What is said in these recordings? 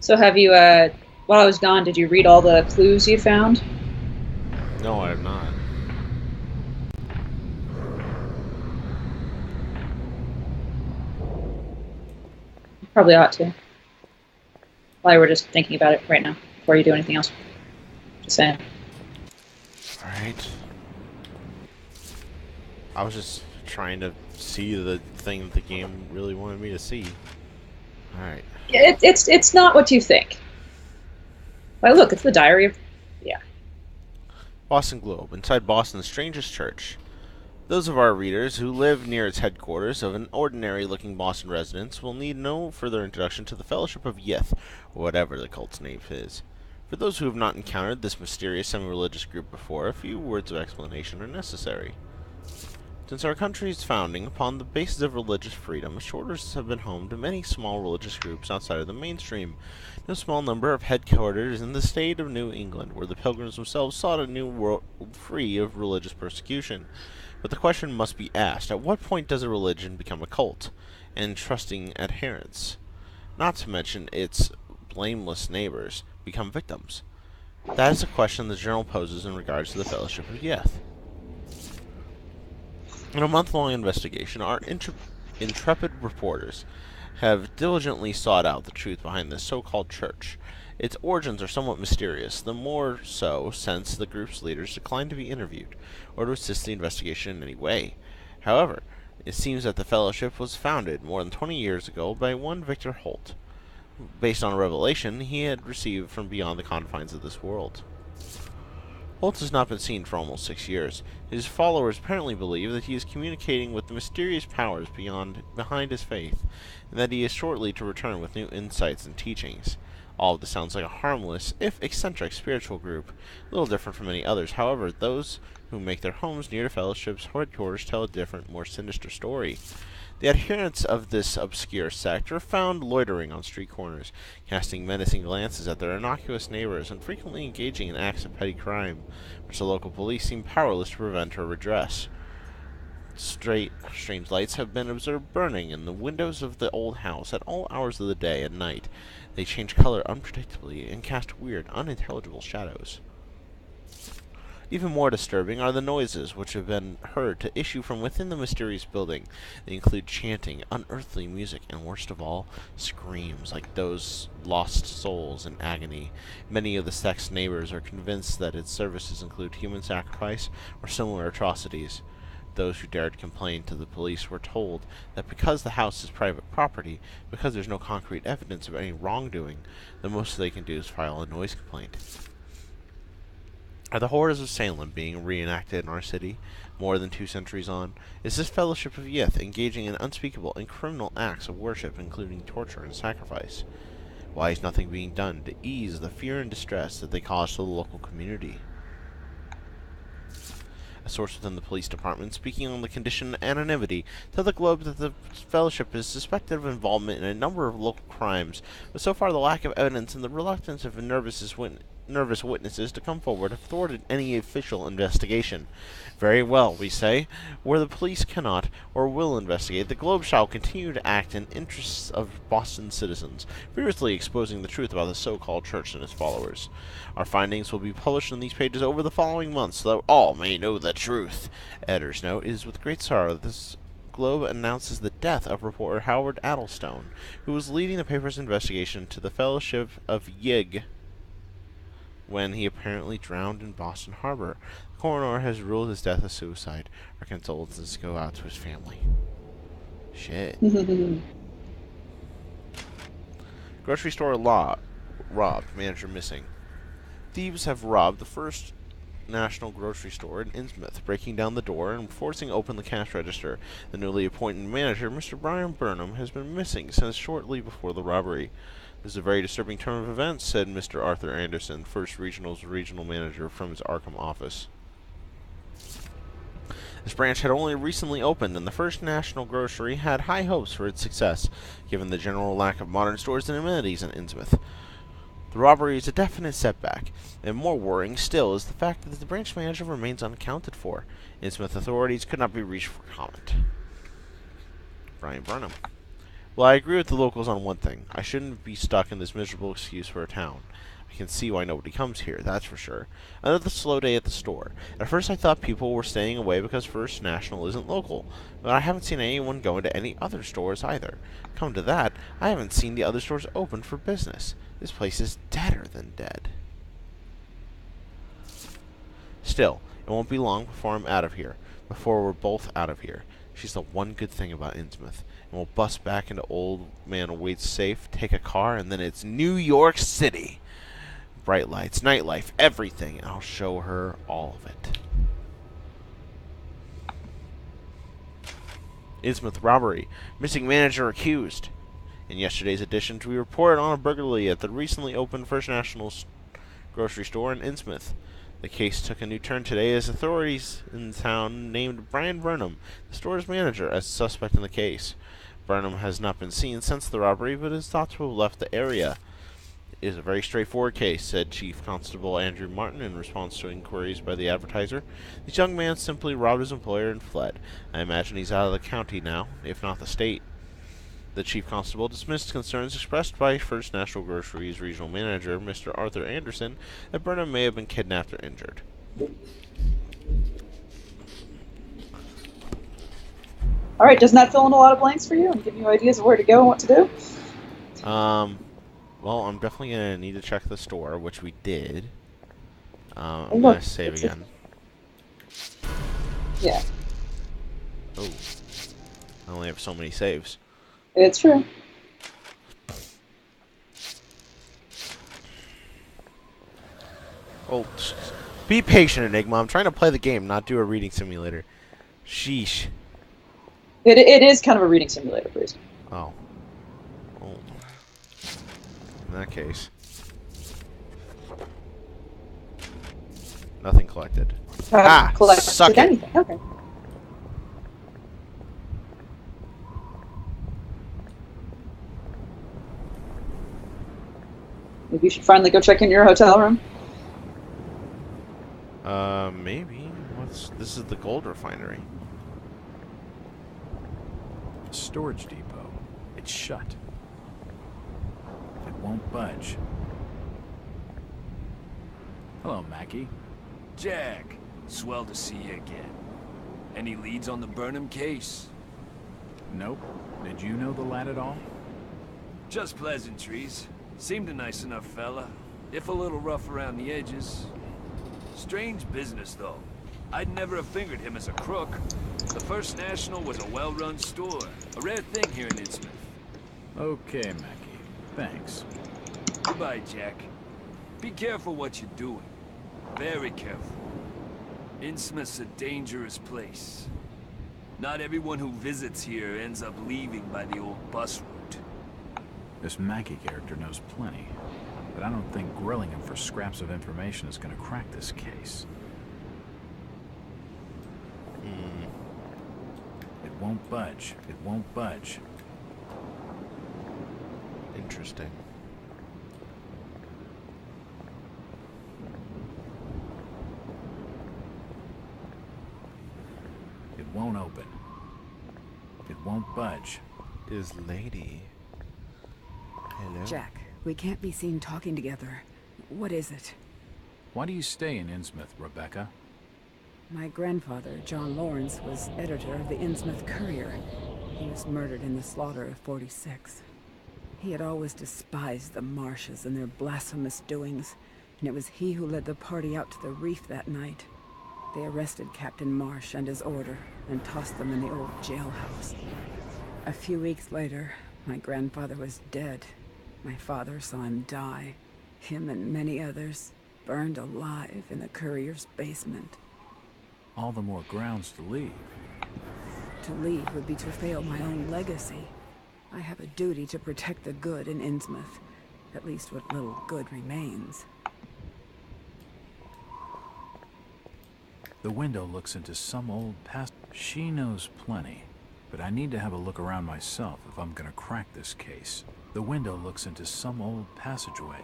So have you, while I was gone, did you read all the clues you found? No, I have not. Probably ought to. While we're just thinking about it right now, before you do anything else. Just saying. Alright. I was just trying to see the thing that the game really wanted me to see. Alright. It's not what you think. Why, look, it's the diary of... Yeah. Boston Globe. Inside Boston's strangest church. Those of our readers who live near its headquarters of an ordinary-looking Boston residence will need no further introduction to the Fellowship of Yeth, or whatever the cult's name is. For those who have not encountered this mysterious semi-religious group before, a few words of explanation are necessary. Since our country's founding upon the basis of religious freedom, shorters have been home to many small religious groups outside of the mainstream. No small number of headquarters in the state of New England, where the pilgrims themselves sought a new world free of religious persecution. But the question must be asked, at what point does a religion become a cult, and trusting adherents, not to mention its blameless neighbors, become victims? That is the question the journal poses in regards to the Fellowship of Yeth. In a month-long investigation, our intrepid reporters have diligently sought out the truth behind this so-called church. Its origins are somewhat mysterious, the more so since the group's leaders declined to be interviewed, or to assist the investigation in any way. However, it seems that the fellowship was founded more than 20 years ago by one Victor Holt, based on a revelation he had received from beyond the confines of this world. Holt has not been seen for almost 6 years. His followers apparently believe that he is communicating with the mysterious powers behind his faith, and that he is shortly to return with new insights and teachings. All of this sounds like a harmless, if eccentric, spiritual group, little different from many others. However, those who make their homes near the fellowship's headquarters tell a different, more sinister story. The adherents of this obscure sect are found loitering on street corners, casting menacing glances at their innocuous neighbors, and frequently engaging in acts of petty crime, which the local police seem powerless to prevent or redress. Strange lights have been observed burning in the windows of the old house at all hours of the day and night. They change color unpredictably and cast weird, unintelligible shadows. Even more disturbing are the noises which have been heard to issue from within the mysterious building. They include chanting, unearthly music, and worst of all, screams like those lost souls in agony. Many of the sect's neighbors are convinced that its services include human sacrifice or similar atrocities. Those who dared complain to the police were told that because the house is private property, because there's no concrete evidence of any wrongdoing, the most they can do is file a noise complaint. Are the horrors of Salem being reenacted in our city, more than 2 centuries on? Is this fellowship of Yeth engaging in unspeakable and criminal acts of worship, including torture and sacrifice? Why is nothing being done to ease the fear and distress that they cause to the local community? A source within the police department, speaking on the condition of anonymity, told the Globe that the fellowship is suspected of involvement in a number of local crimes, but so far the lack of evidence and the reluctance of nervous witnesses to come forward have thwarted any official investigation. Very well, we say. Where the police cannot or will investigate, the Globe shall continue to act in interests of Boston citizens, fearlessly exposing the truth about the so-called church and its followers. Our findings will be published in these pages over the following months, so that all may know the truth. Editor's note: it is with great sorrow that this Globe announces the death of reporter Howard Addlestone, who was leading the paper's investigation to the Fellowship of Yig when he apparently drowned in Boston Harbor. The coroner has ruled his death a suicide. Our condolences go out to his family. Shit. Grocery store robbed. Manager missing. Thieves have robbed the First National Grocery Store in Innsmouth, breaking down the door and forcing open the cash register. The newly appointed manager, Mr. Brian Burnham, has been missing since shortly before the robbery. This is a very disturbing turn of events, said Mr. Arthur Anderson, First Regional's regional manager from his Arkham office. This branch had only recently opened, and the First National Grocery had high hopes for its success, given the general lack of modern stores and amenities in Innsmouth. The robbery is a definite setback, and more worrying still is the fact that the branch manager remains unaccounted for. Innsmouth authorities could not be reached for comment. Brian Burnham. Well, I agree with the locals on one thing. I shouldn't be stuck in this miserable excuse for a town. I can see why nobody comes here, that's for sure. Another slow day at the store. At first I thought people were staying away because First National isn't local, but I haven't seen anyone go into any other stores either. Come to that, I haven't seen the other stores open for business. This place is deader than dead. Still, it won't be long before I'm out of here. Before we're both out of here. She's the one good thing about Innsmouth. And we'll bust back into Old Man Waite's safe, take a car, and then it's New York City. Bright lights, nightlife, everything, and I'll show her all of it. Innsmouth robbery. Missing manager accused. In yesterday's edition, we reported on a burglary at the recently opened First National grocery store in Innsmouth. The case took a new turn today as authorities in town named Brian Burnham, the store's manager, as suspect in the case. Burnham has not been seen since the robbery, but is thought to have left the area. It is a very straightforward case, said Chief Constable Andrew Martin in response to inquiries by the advertiser. This young man simply robbed his employer and fled. I imagine he's out of the county now, if not the state. The Chief Constable dismissed concerns expressed by First National Grocery's regional manager, Mr. Arthur Anderson, that Burnham may have been kidnapped or injured. All right, doesn't that fill in a lot of blanks for you and give you ideas of where to go and what to do? Well, I'm definitely going to need to check the store, which we did. I'm Look, going to save again. Yeah. Oh. I only have so many saves. It's true. Oh, be patient, Enigma. I'm trying to play the game, not do a reading simulator. Sheesh. It is kind of a reading simulator, Bruce. Oh. Oh. In that case. Nothing collected. Collected suck it. Anything. Okay. Maybe you should finally go check in your hotel room. Maybe. This is the gold refinery. Storage depot. It's shut. It won't budge. Hello, Mackie. Jack, swell to see you again. Any leads on the Burnham case? Nope. Did you know the lad at all? Just pleasantries. Seemed a nice enough fella, if a little rough around the edges. Strange business, though. I'd never have fingered him as a crook. The First National was a well-run store, a rare thing here in Innsmouth. Okay, Mackie. Thanks. Goodbye, Jack. Be careful what you're doing. Very careful. Innsmouth's a dangerous place. Not everyone who visits here ends up leaving by the old bus route. This Mackie character knows plenty, but I don't think grilling him for scraps of information is going to crack this case. It won't budge. It won't budge. Interesting. It won't open. It won't budge. Is Lady. Hello? Jack, we can't be seen talking together. What is it? Why do you stay in Innsmouth, Rebecca? My grandfather, John Lawrence, was editor of the Innsmouth Courier. He was murdered in the slaughter of 46. He had always despised the Marshes and their blasphemous doings, and it was he who led the party out to the reef that night. They arrested Captain Marsh and his order, and tossed them in the old jailhouse. A few weeks later, my grandfather was dead. My father saw him die. Him and many others, burned alive in the Courier's basement. All the more grounds to leave. To leave would be to fail my own legacy. I have a duty to protect the good in Innsmouth. At least what little good remains. The window looks into some old past. She knows plenty, but I need to have a look around myself if I'm gonna crack this case. The window looks into some old passageway.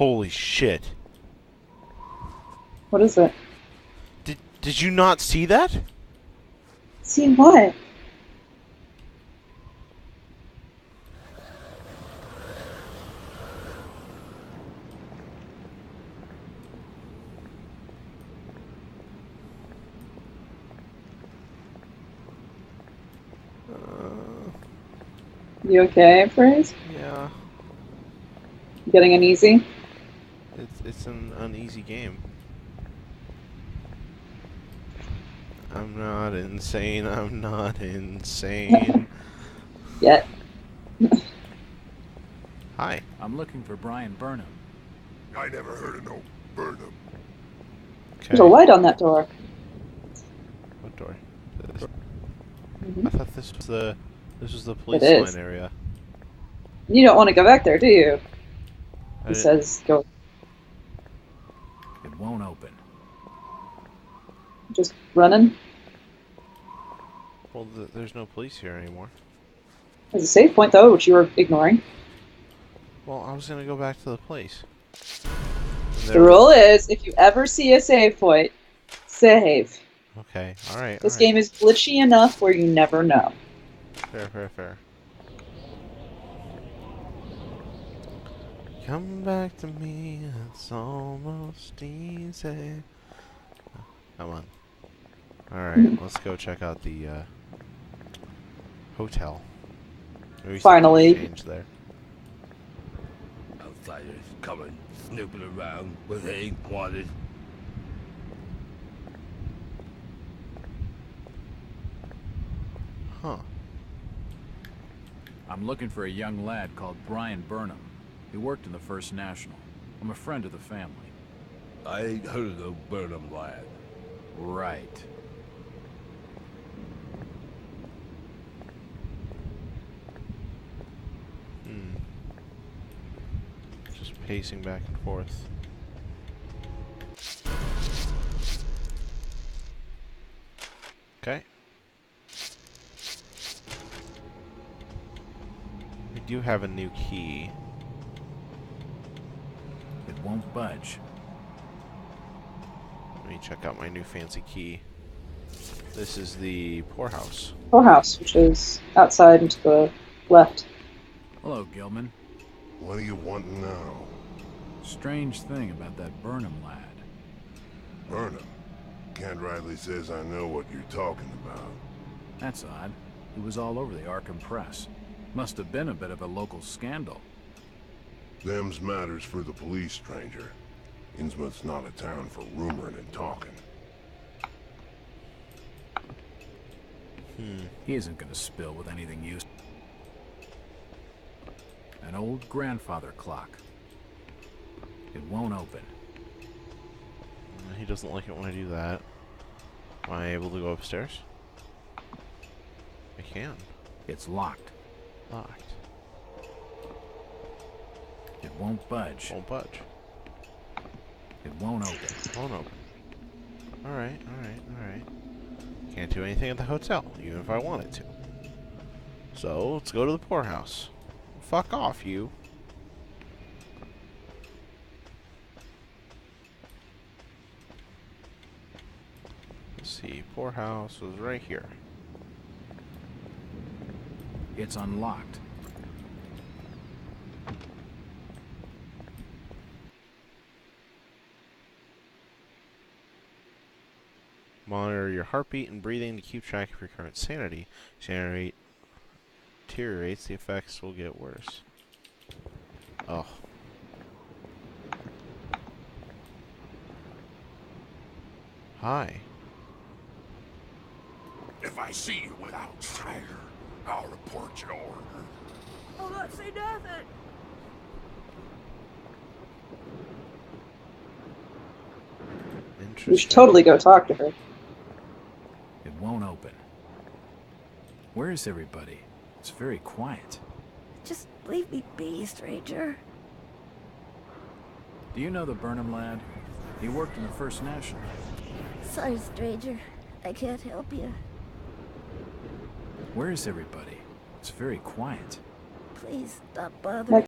Holy shit. What is it? Did you not see that? See what? You okay, Praise? Yeah. Getting uneasy? It's an uneasy game. I'm not insane. I'm not insane. Yet. Hi. I'm looking for Brian Burnham. I never heard of no Burnham. Okay. There's a light on that door. What door? This. Mhm. I thought this was the police It is. line area. You don't want to go back there, do you? I He didn't- says, go. It won't open. Just running. Well, there's no police here anymore. There's a save point, though, which you were ignoring. Well, I was gonna go back to the place. The rule is, if you ever see a save point, save. Okay. All right. This game is glitchy enough where you never know. Fair. Come back to me, it's almost easy. Come on. Alright, let's go check out the hotel. Maybe Finally. something's changed there. Outsiders coming, snooping around where they ain't wanted. Huh. I'm looking for a young lad called Brian Burnham. He worked in the First National. I'm a friend of the family. I ain't heard of no Burnham lad. Right. Just pacing back and forth. Okay. We do have a new key. It won't budge. Let me check out my new fancy key. This is the poorhouse. Poorhouse, which is outside and to the left. Hello, Gilman. What do you want now? Strange thing about that Burnham lad. Burnham. Kent Riley says I know what you're talking about. That's odd. He was all over the Arkham Press. Must have been a bit of a local scandal. Them's matters for the police, stranger. Innsmouth's not a town for rumoring and talking. He isn't gonna spill with anything useful. An old grandfather clock. It won't open. He doesn't like it when I do that. Am I able to go upstairs? I can. It's locked. Locked. It won't budge. Won't budge. It won't open. Won't open. Alright. Can't do anything at the hotel, even if I wanted to. So, let's go to the poorhouse. Fuck off, you. Let's see, poorhouse was right here. It's unlocked. Monitor your heartbeat and breathing to keep track of your current sanity. Sanity deteriorates, the effects will get worse. Oh. Hi. If I see you without Tiger, I'll report your order. I'll not say nothing. Interesting. You should totally go talk to her. It won't open. Where is everybody? It's very quiet. Just leave me be, stranger. Do you know the Burnham lad? He worked in the First National. Sorry, stranger. I can't help you. Where is everybody? It's very quiet. Please stop bothering